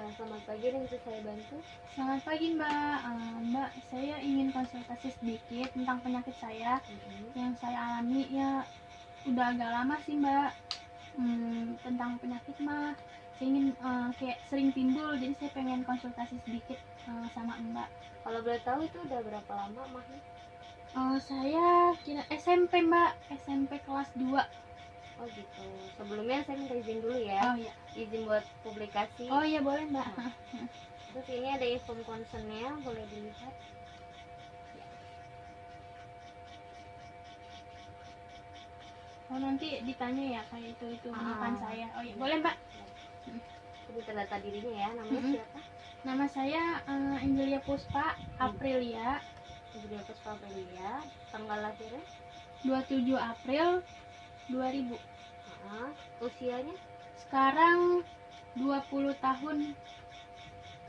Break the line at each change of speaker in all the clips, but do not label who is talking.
Selamat pagi, yang bisa saya bantu?
Selamat pagi Mbak. Mbak, saya ingin konsultasi sedikit tentang penyakit saya yang saya alami ya udah agak lama sih Mbak. Tentang penyakit mah saya ingin kayak sering timbul, jadi saya pengen konsultasi sedikit sama Mbak.
Kalau boleh tahu itu udah berapa lama mahnya?
Saya kira SMP Mbak, SMP kelas 2.
Oh gitu. Sebelumnya saya minta izin dulu ya.
Oh iya.
Izin buat publikasi.
Oh iya boleh Mbak.
Terus ini ada inform concernnya, boleh dilihat.
Oh nanti ditanya ya kayak itu makan saya. Oh iya boleh Mbak.
Kita data dirinya ya, namanya siapa?
Nama saya Angelia Puspa Aprilia.
Angelia Puspa Aprilia. Tanggal lahirnya
27 April 2000.
Usianya
Sekarang 20 tahun,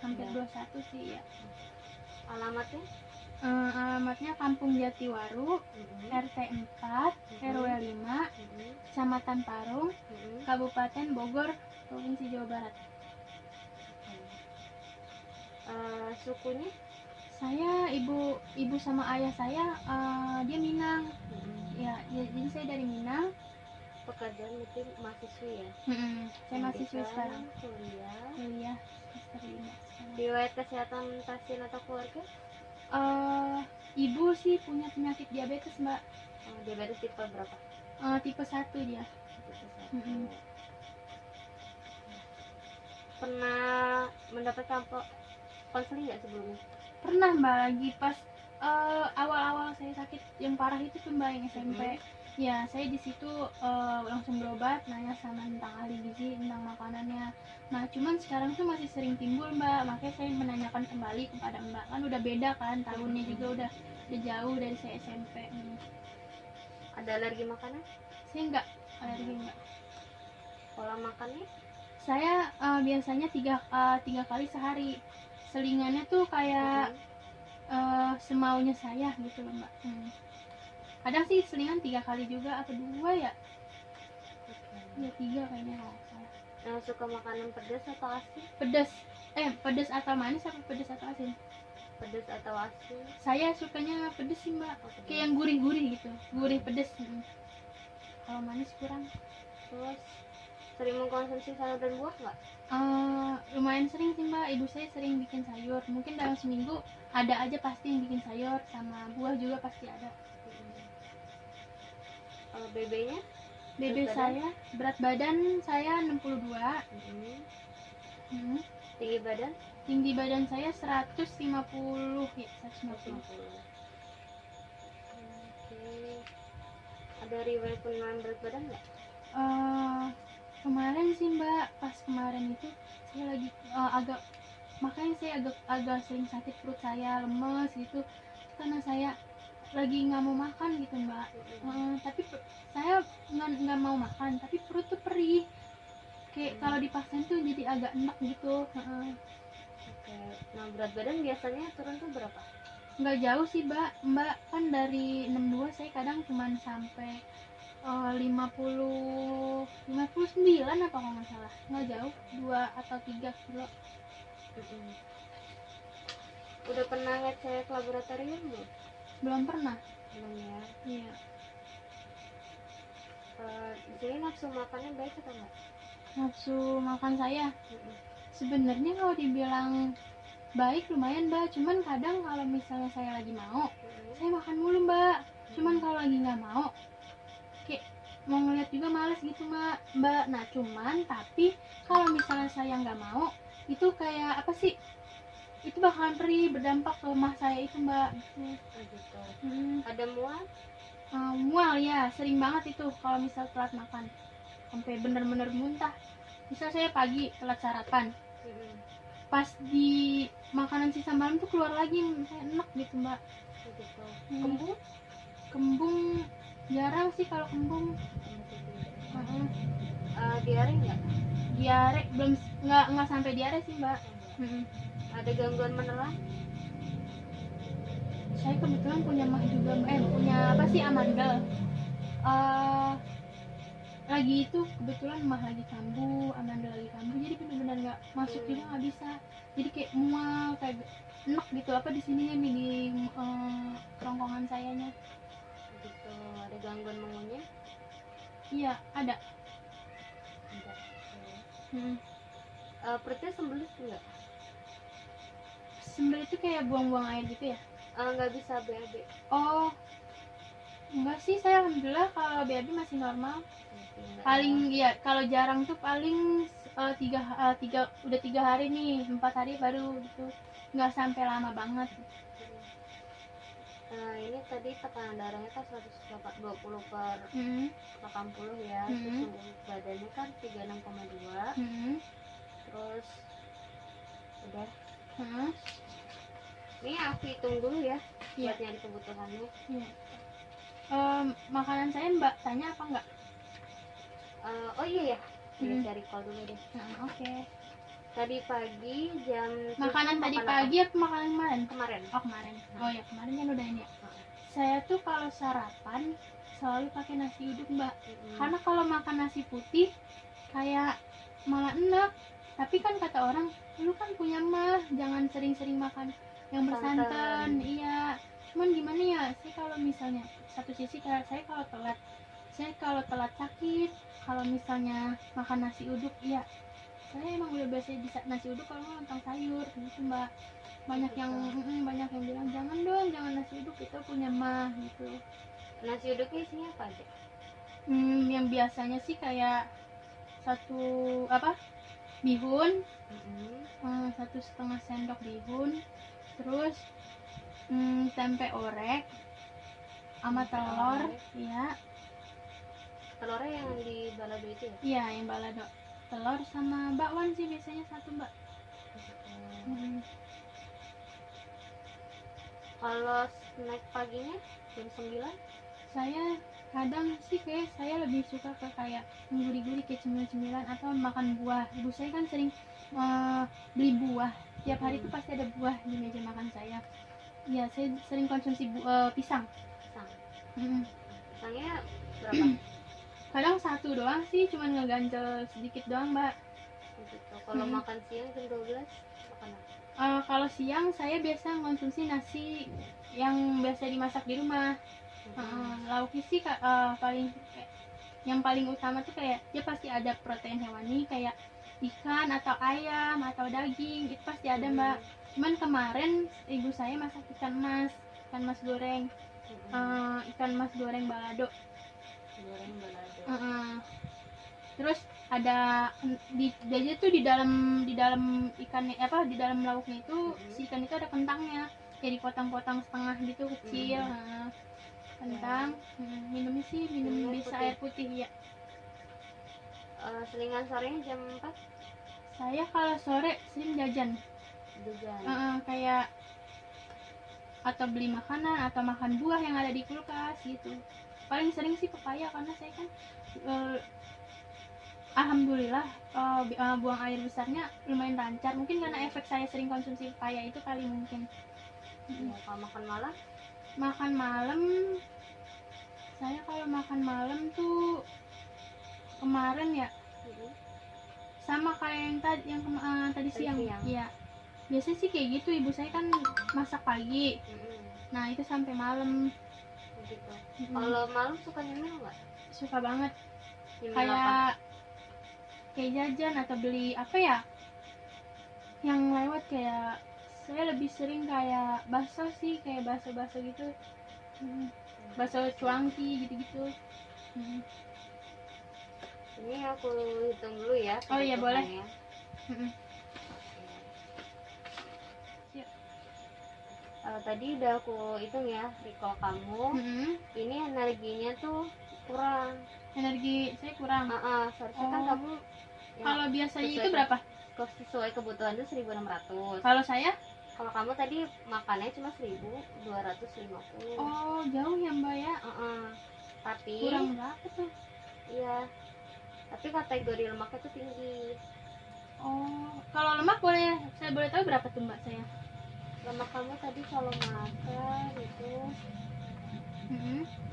hampir 21 sih ya.
Alamatnya
Alamatnya Kampung Jatiwaru, RT 4, RW 5, Kecamatan Parung, Kabupaten Bogor, Provinsi Jawa Barat.
Sukunya?
Saya ibu sama ayah saya dia Minang. Ya, jadi saya dari Minang.
Pekerjaan mungkin mahasiswi ya?
Saya mahasiswi sekarang.
Kuliah
semester 5 sekarang.
Riwayat kesehatan pasien atau keluarga?
Ibu sih punya penyakit diabetes Mbak.
Diabetes tipe berapa?
Tipe 1 dia.
Tipe 1. Pernah mendapatkan konseling nggak sebelumnya?
Pernah Mbak, lagi pas awal-awal saya sakit yang parah itu tuh Mbak, yang SMP. Ya saya di situ langsung berobat, nanya sama tentang ahli gizi, tentang makanannya. Nah cuman sekarang tuh masih sering timbul Mbak, makanya saya menanyakan kembali kepada Mbak. Kan udah beda kan, tahunnya juga udah jauh dari saya SMP.
Ada alergi makanan?
Saya enggak alergi Mbak.
Pola makannya?
Saya biasanya tiga kali sehari. Selingannya tuh kayak semaunya saya gitu loh Mbak. Kadang sih selingan 3 kali juga atau 2 ya. Ya 3 kayaknya kalau salah.
Suka makanan pedas atau asin?
Pedas atau manis apa pedas atau asin?
Pedas atau asin?
Saya sukanya pedas sih Mbak. Kayak yang gurih-gurih gitu, gurih pedas. Kalau manis kurang.
Terus sering mengkonsumsi sayur dan buah nggak?
Lumayan sering sih Mbak, ibu saya sering bikin sayur. Mungkin dalam seminggu ada aja pasti yang bikin sayur, sama buah juga pasti ada.
BB-nya?
BB saya, berat badan saya 62.
Tinggi badan?
Tinggi badan saya 150 ya, 150.
Ada riwayat penurunan berat badan nggak?
Kemarin sih Mbak, pas kemarin itu saya lagi makanya saya agak sering sakit perut, saya lemes gitu karena saya lagi nggak mau makan gitu Mbak. Tapi saya nggak mau makan, tapi perut tuh perih, kayak kalau dipaksain tuh jadi agak enak gitu.
Nah berat badan biasanya turun tuh berapa?
Nggak jauh sih Mbak kan dari 62 saya kadang cuman sampai 59 apa kalau nggak salah, nggak jauh, 2 atau 3 kilo.
Udah pernah ngecek laboratorium belum?
Belum pernah.
Belum ya?
Iya.
Di sini nafsu makannya baik atau enggak?
Nafsu makan saya sebenarnya kalau dibilang baik lumayan Mbak, cuman kadang kalau misalnya saya lagi mau, saya makan mulu Mbak. Cuman kalau lagi nggak mau, kayak mau ngeliat juga males gitu Mbak. Nah cuman tapi kalau misalnya saya nggak mau, itu kayak apa sih, itu bakalan perih, berdampak ke mah saya itu Mbak gitu.
Ada mual?
Mual ya, sering banget itu kalau misal telat makan, sampai bener-bener muntah. Misal saya pagi telat sarapan, pas di makanan sisa malam tuh keluar lagi, kayak enak gitu Mbak. Kembung jarang sih kalau kembung.
Diare nggak?
Diare belum, nggak sampai diare sih Mbak.
Ada gangguan menelan?
Saya kebetulan punya mah juga, punya apa sih, amandel. lagi itu kebetulan mah lagi kambuh, Amanda lagi kambuh, jadi benar-benar nggak masuk juga nggak bisa, jadi kayak mual, kayak enak gitu apa di sininya nih di kerongkongan sayanya.
Gitu. Ada gangguan mengunyah?
Iya ada.
Enggak.
Hmm.
Perutnya sembelit enggak?
Sembel itu kayak buang-buang air gitu ya?
Nggak bisa BAB.
Oh enggak sih, saya alhamdulillah kalau BAB masih normal.
Enggak,
Paling
ya.
ya kalau jarang tuh paling udah 3 hari nih, 4 hari baru gitu, nggak sampai lama banget.
Ini tadi tekanan darahnya kan 120 per
Hmm.
80 ya. Terus suhu badannya kan 36,2. Terus udah. Ini aku hitung dulu ya buat nyari kebutuhannya.
Iya. Makanan saya Mbak tanya apa enggak?
Oh iya ya, cari call dulu deh.
Oke.
Tadi pagi jam
Makanan tadi pagi apa makanan kemarin?
Kemarin.
Oh kemarin. Oh ya kemarin kan udah ini ya. Saya tuh kalau sarapan selalu pakai nasi uduk Mbak. Karena kalau makan nasi putih kayak malah enak. Tapi kan kata orang, lu kan punya mah, jangan sering-sering makan yang bersantan. Iya. Cuman gimana ya? Saya kalau misalnya satu sisi kayak saya kalau telat sakit. Kalau misalnya makan nasi uduk, ya saya emang udah biasa bisa nasi uduk kalau nggak lontong sayur gitu Mbak. Banyak yang bilang jangan dong, jangan nasi uduk, itu punya mah gitu.
Nasi uduknya isinya apa aja?
Yang biasanya sih kayak bihun, 1,5 sendok bihun, terus tempe orek sama telur. Iya.
Telurnya yang di balado itu ya?
Iya, yang balado. Telur sama bakwan sih biasanya satu Mbak.
Kalau snack paginya jam 9?
Saya kadang sih kayak saya lebih suka ke kayak gurih-gurih kayak cemilan-cemilan atau makan buah. Ibu saya kan sering beli buah. Tiap hari itu pasti ada buah di meja makan saya. Ya, saya sering konsumsi pisang.
Pisangnya berapa?
Kadang satu doang sih, cuman ngeganjel sedikit doang Mbak.
Gitu. Kalau makan siang jam 12 makan apa?
Kalau siang saya biasa konsumsi nasi yang biasa dimasak di rumah. Lauknya sih yang paling utama tuh kayak dia pasti ada protein hewani kayak ikan atau ayam atau daging, itu pasti ada Mbak. Cuman kemarin ibu saya masak ikan mas goreng, ikan mas goreng balado. Terus ada dia tuh di dalam ikannya di dalam lauknya itu si ikan itu ada kentangnya, kayak dipotong-potong setengah gitu kecil. Kentang. Minumnya sih minum bisa air putih ya.
Selingan sorenya jam 4?
Saya kalau sore sering jajan. Kayak atau beli makanan atau makan buah yang ada di kulkas gitu. Paling sering sih pepaya karena saya kan alhamdulillah buang air besarnya lumayan lancar. Mungkin karena efek saya sering konsumsi pepaya itu kali mungkin.
Kalau makan malam?
Makan malam saya kalau makan malam tuh kemarin ya sama kayak yang tadi siang. Iya. Biasanya sih kayak gitu, ibu saya kan masak pagi. Nah, itu sampai malam.
Gitu. Kalau malam suka nyemil nggak?
Suka banget.
Nyemil
Kayak jajan atau beli apa ya? Yang lewat kayak saya lebih sering kayak bakso sih, kayak bakso gitu. Bakso cuangki gitu-gitu.
Ini aku hitung dulu ya.
Oh iya boleh.
Tadi udah aku hitung ya recall kamu. Ini energinya tuh kurang.
Energi saya kurang.
Seharusnya kan kamu
kalau biasanya itu berapa?
Sesuai kebutuhan itu 1.600. Kalau kamu tadi makannya cuma 1.250.
Oh, jauh ya Mbak ya?
Tapi
kurang berapa tuh?
Iya. Tapi kategori lemaknya tuh tinggi.
Oh, kalau lemak saya boleh tahu berapa tuh Mbak saya?
Lemak kamu tadi kalau makan itu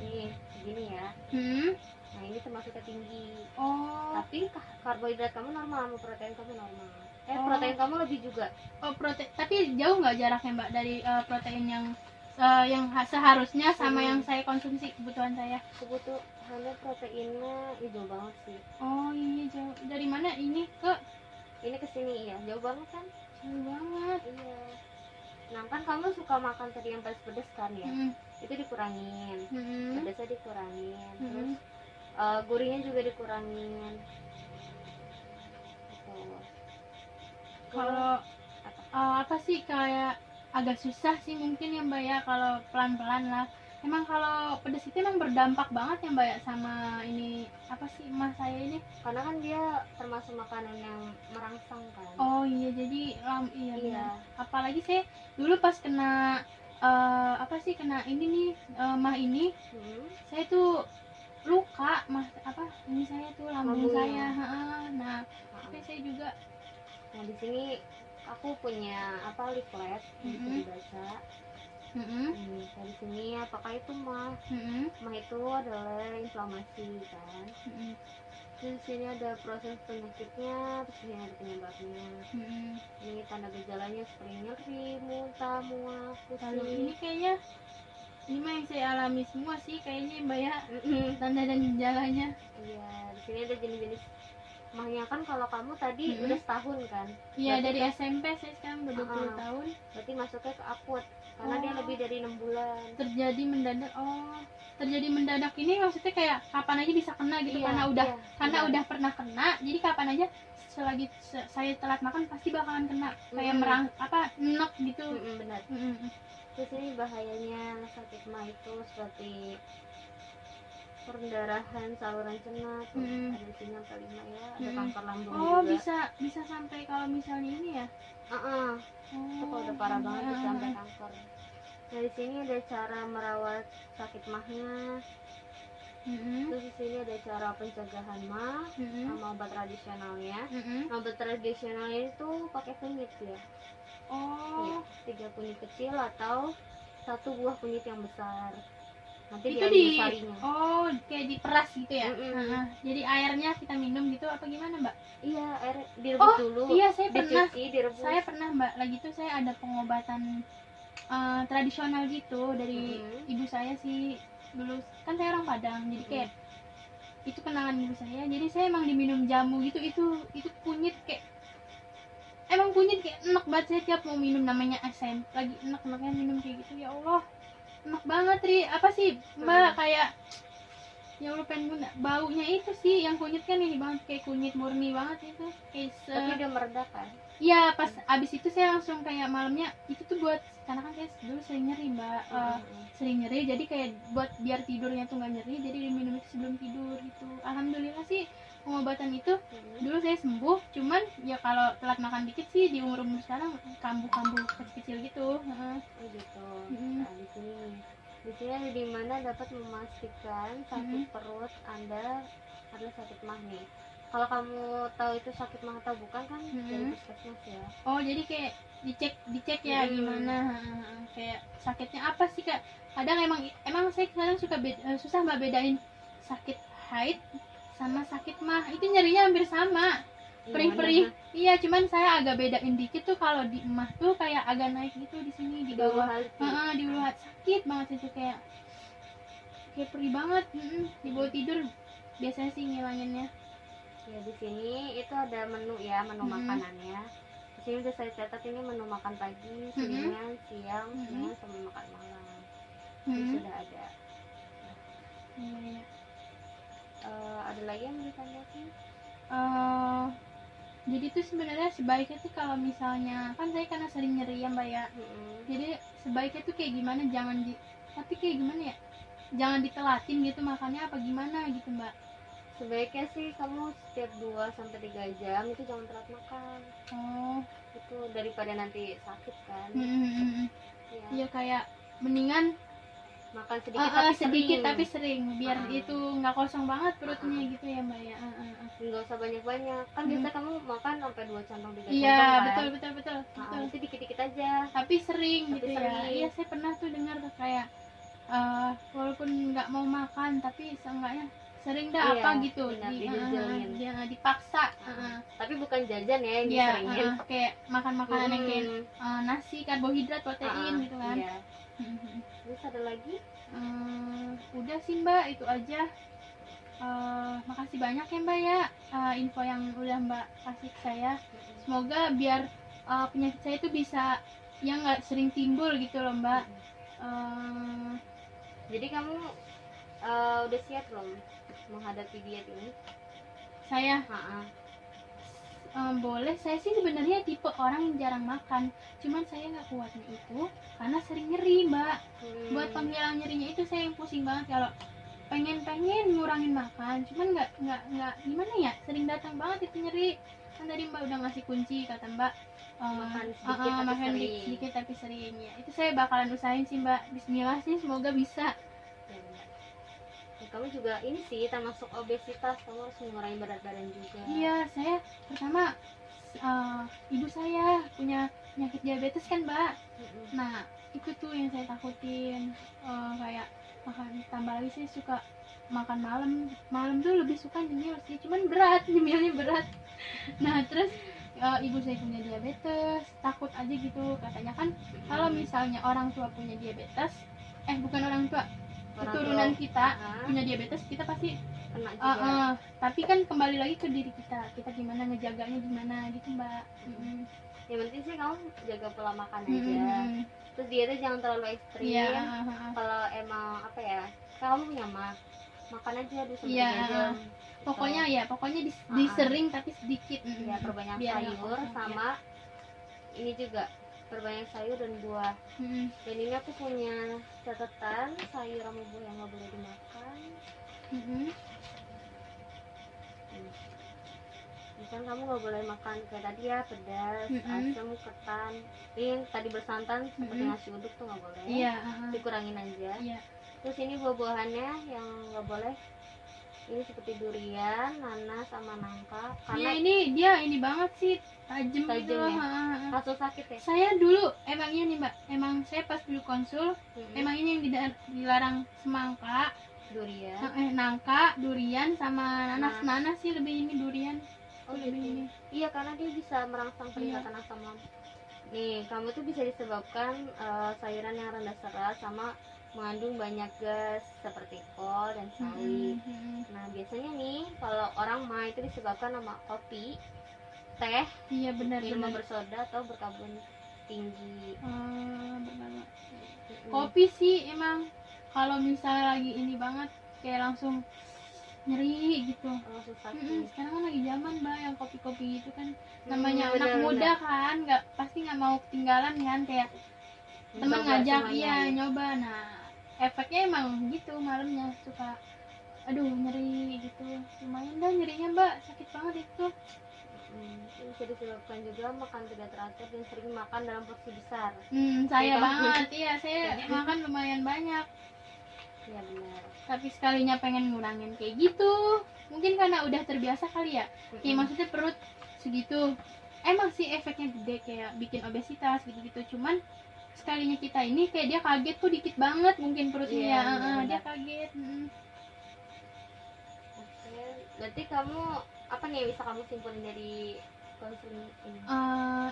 nih segini ya. Nah, ini termasuknya tinggi.
Oh.
Tapi karbohidrat kamu normal, sama protein kamu normal.
Oh.
Protein kamu lebih juga.
Oh, protein. Tapi jauh nggak jaraknya Mbak dari protein yang seharusnya sama yang saya konsumsi kebutuhan saya?
Kebutuhannya proteinnya jauh banget sih.
Oh iya, jauh. Dari mana ini ke
sini? Iya, jauh banget kan?
Jauh banget.
Iya. Nah kan kamu suka makan tadi yang pedas kan ya? Itu dikurangin. Pedasnya dikurangin. Terus gurihnya juga dikurangin. Gitu.
Kalau apa sih, kayak agak susah sih mungkin ya Mbak ya, kalau pelan-pelan lah. Emang kalau pedas itu emang berdampak banget ya Mbak ya sama ini apa sih emas saya ini?
Karena kan dia termasuk makanan yang merangsang kan.
Oh iya, jadi iya. Apalagi saya dulu pas kena kena ini nih mah ini, saya tuh luka ini saya tuh lambung saya. Nah, tapi saya juga.
Nah di sini aku punya leaflet bisa dibaca. Nah di sini apakah itu mah? Mah itu adalah inflamasi kan. Terus di sini ada proses penyakitnya, terus ini ada penyebabnya. Ini tanda gejalanya seperti nyeri, muntah, mual, pusing.
Ini kayaknya ini mah yang saya alami semua sih kayaknya Mbak ya. Tanda dan gejalanya.
Iya, di sini ada jenis-jenis mahnya kan. Kalau kamu tadi udah setahun kan?
Iya, dari SMP, saya sekarang udah 20 tahun.
Berarti masuknya ke akut karena dia lebih dari 6 bulan.
Terjadi mendadak ini maksudnya kayak kapan aja bisa kena gitu. Karena udah pernah kena, jadi kapan aja selagi saya telat makan pasti bakalan kena. Kayak enek gitu.
Benar. Terus ini bahayanya sakit mah itu seperti pendarahan saluran cerna tuh. Ada di sini yang kelima ya, ada kanker lambung juga.
Bisa sampai kalau misalnya ini ya.
Itu kalau udah parah banget bisa sampai kanker. Nah di sini ada cara merawat sakit mahnya. Terus di sini ada cara pencegahan mah sama obat tradisionalnya. Obat tradisionalnya itu pakai kunyit ya. Iya, 3 kunyit kecil atau 1 buah kunyit yang besar. Nanti
itu
sarinya.
Kayak diperas gitu ya. Jadi airnya kita minum gitu apa gimana Mbak?
Iya, air direbus dulu.
Iya, saya pernah.
Direbus.
Saya pernah Mbak, lagi tuh saya ada pengobatan tradisional gitu dari ibu saya sih. Dulu kan saya orang Padang, jadi kayak itu kenangan ibu saya. Jadi saya emang diminum jamu gitu. Itu kunyit kayak enak banget. Saya tiap mau minum, namanya asam, lagi enak-enaknya minum kayak gitu. Ya Allah, enak banget apa sih Mbak, kayak ya Allah pengen baunya itu sih. Yang kunyit kan ini banget, kayak kunyit murni banget itu.
Tapi udah mereda kan?
Iya, pas abis itu saya langsung kayak malamnya itu tuh buat, karena kan saya dulu sering nyeri Mbak. Sering nyeri, jadi kayak buat biar tidurnya tuh nggak nyeri, jadi diminum itu sebelum tidur gitu. Alhamdulillah sih pengobatan itu dulu saya sembuh. Cuman ya kalau telat makan dikit sih di umur sekarang kambuh-kambuh kecil gitu.
Gitu. Nah di sini ada di mana dapat memastikan sakit perut Anda adalah sakit mah nih. Kalau kamu tahu itu sakit mah atau bukan kan dari puskesmas ya.
Jadi kayak dicek ya gimana, kayak sakitnya apa sih Kak. Kadang emang saya kadang susah Mbak bedain sakit haid sama sakit mah. Itu nyerinya hampir sama, perih-perih. Iya, cuman saya agak bedain dikit tuh. Kalau di mah tuh kayak agak naik gitu di sini di bawah. Di ulu hati sakit banget itu, kayak perih banget. Dibawa tidur biasanya sih ngilanginnya.
Ya di sini itu ada menu ya, menu makanannya. Di sini udah saya catat, ini menu makan pagi, siang, sama makan malam. Ini sudah ada. Ada lagi yang ditanyakan?
Jadi tuh sebenarnya sebaiknya tuh kalau misalnya kan saya karena sering nyeri ya Mbak ya. Jadi sebaiknya tuh kayak gimana, tapi kayak gimana ya? Jangan ditelatin gitu makannya apa gimana gitu Mbak.
Sebaiknya sih kamu setiap 2-3 jam itu jangan telat makan. Itu daripada nanti sakit kan.
Iya, kayak mendingan
makan sedikit
tapi sering biar itu nggak kosong banget perutnya gitu ya Mbak ya.
Nggak usah banyak-banyak kan. Biasa kamu makan sampai 2 centong 3 centong
iya
kan?
betul.
Itu dikit-dikit aja
tapi sering gitu ya. Iya, saya pernah tuh dengar tuh kayak walaupun nggak mau makan tapi seenggaknya sering dah
Iya,
apa gitu
benar, dijajalin.
dipaksa.
Tapi bukan jajan ya yang
Iya,
diseringin.
kayak makan makanan yang kayak
Hmm.
nasi, karbohidrat, protein gitu kan.
Iya. Terus ada lagi?
Udah sih Mbak, itu aja. Makasih banyak ya Mbak ya, info yang udah Mbak kasih ke saya. Semoga biar penyakit saya itu bisa yang nggak sering timbul gitu loh Mbak.
Jadi kamu udah siap belum menghadapi diet ini?
Saya boleh. Saya sih sebenarnya tipe orang yang jarang makan, cuman saya nggak kuatnya itu karena sering nyeri Mbak. Buat penghilang nyerinya itu saya yang pusing banget kalau pengen ngurangin makan, cuman nggak gimana ya, sering datang banget itu nyeri. Kan tadi Mbak udah ngasih kunci, kata Mbak
makan
sedikit tapi sering ya. Itu saya bakalan usahain sih Mbak. Bismillah sih, semoga bisa.
Kamu juga ini sih termasuk obesitas, kamu harus mengurangi berat badan juga.
Iya, saya pertama ibu saya punya penyakit diabetes kan Mbak. Nah itu tuh yang saya takutin, kayak makan, tambah lagi saya suka makan malam tuh lebih suka nyemil sih, cuman berat, nyemilnya berat. Nah terus ibu saya punya diabetes, takut aja gitu katanya kan kalau misalnya orang tua punya diabetes, bukan orang tua, keturunan kita punya diabetes, kita pasti
kena juga.
Tapi kan kembali lagi ke diri kita gimana ngejaganya, gimana gitu Mbak.
Yang penting sih kamu jaga pola makan aja. Terus dietnya jangan terlalu ekstrim. Kalau emang apa ya, kamu punya makan aja dulu sampai 3 jam.
Pokoknya disering tapi sedikit.
Ya, perbanyak sayur sama ini juga, perbanyak sayur dan buah. Dan ini aku punya catatan, sayur sama buah yang nggak boleh dimakan. Misalnya kamu nggak boleh makan kayak tadi ya, pedas, asam, ketan. Ini yang tadi bersantan seperti nasi uduk tuh nggak boleh. Dikurangin aja. Terus ini buah-buahannya yang nggak boleh. Ini seperti durian, nanas, sama nangka. Karena
ini banget sih, tajam gitu loh.
Langsung sakit ya.
Saya dulu emangnya nih Mbak, emang saya pas dulu konsul, emang ini yang dilarang semangka,
durian,
nangka, durian, sama nanas sih lebih ini durian.
Lebih ini. Iya, karena dia bisa merangsang peningkatan asam lambung. Nih, kamu tuh bisa disebabkan sayuran yang rendah serat sama mengandung banyak gas seperti kol dan sawi. Nah, biasanya nih kalau orang mah itu disebabkan sama kopi, teh, minuman bersoda atau berkarbon tinggi.
Kopi sih emang kalau misalnya lagi ini banget kayak langsung nyeri gitu,
langsung sakit.
Sekarang kan lagi zaman Mbak yang kopi-kopi gitu kan, namanya anak muda kan, pasti nggak mau ketinggalan kan, kayak teman ngajak nyoba. Nah efeknya emang gitu, malamnya suka aduh nyeri gitu, lumayan dah nyerinya Mbak, sakit banget itu.
Bisa disebabkan juga makan tidak teratur dan sering makan dalam porsi besar.
Saya banget, iya saya makan lumayan banyak.
Iya benar.
Tapi sekalinya pengen ngurangin kayak gitu, mungkin karena udah terbiasa kali ya. Kayak maksudnya perut segitu, emang sih efeknya gede kayak bikin obesitas gitu-gitu. Cuman sekalinya kita ini kayak dia kaget kok dikit banget mungkin perutnya. Dia kaget.
Oke, berarti kamu apa nih yang bisa kamu simpulin dari konsul ini?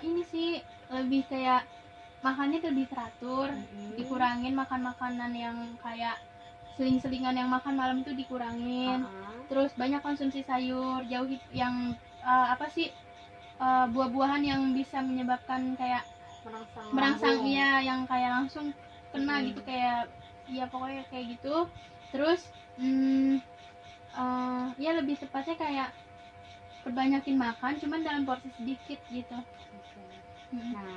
Ini sih lebih kayak makannya lebih teratur, dikurangin makan makanan yang kayak seling-selingan yang makan malam itu dikurangin. Terus banyak konsumsi sayur, jauhi yang buah-buahan yang bisa menyebabkan kayak merangsang iya, yang kayak langsung kena gitu, kayak ya pokoknya kayak gitu. Terus ya lebih tepatnya kayak perbanyakin makan cuman dalam porsi sedikit gitu.
Nah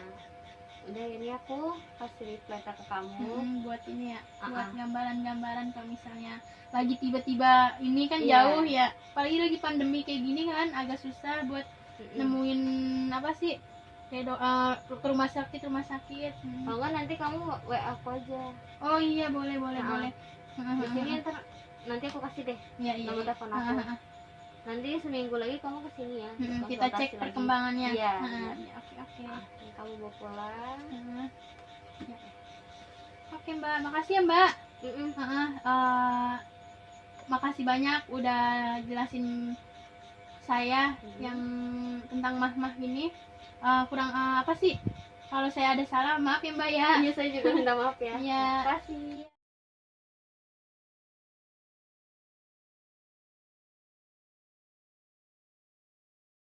udah, ini aku kasih letter ke kamu
buat ini ya, buat gambaran-gambaran kalau misalnya lagi tiba-tiba ini kan jauh ya, apalagi lagi pandemi kayak gini kan agak susah buat nemuin apa sih kayak ke rumah sakit.
Kalau nggak nanti kamu WA aku aja.
Oh iya boleh.
Di sini nanti aku kasih deh nomor telepon aku. Nanti seminggu lagi kamu kesini ya.
Kita cek perkembangannya.
Iya.
Oke.
Kamu bawa pulang.
Oke Mbak, makasih ya Mbak. makasih banyak udah jelasin saya yang tentang mah ini. Kurang apa sih, kalau saya ada salah maaf ya Mbak ya.
Iya, saya juga minta maaf ya.
Iya.
Terima kasih.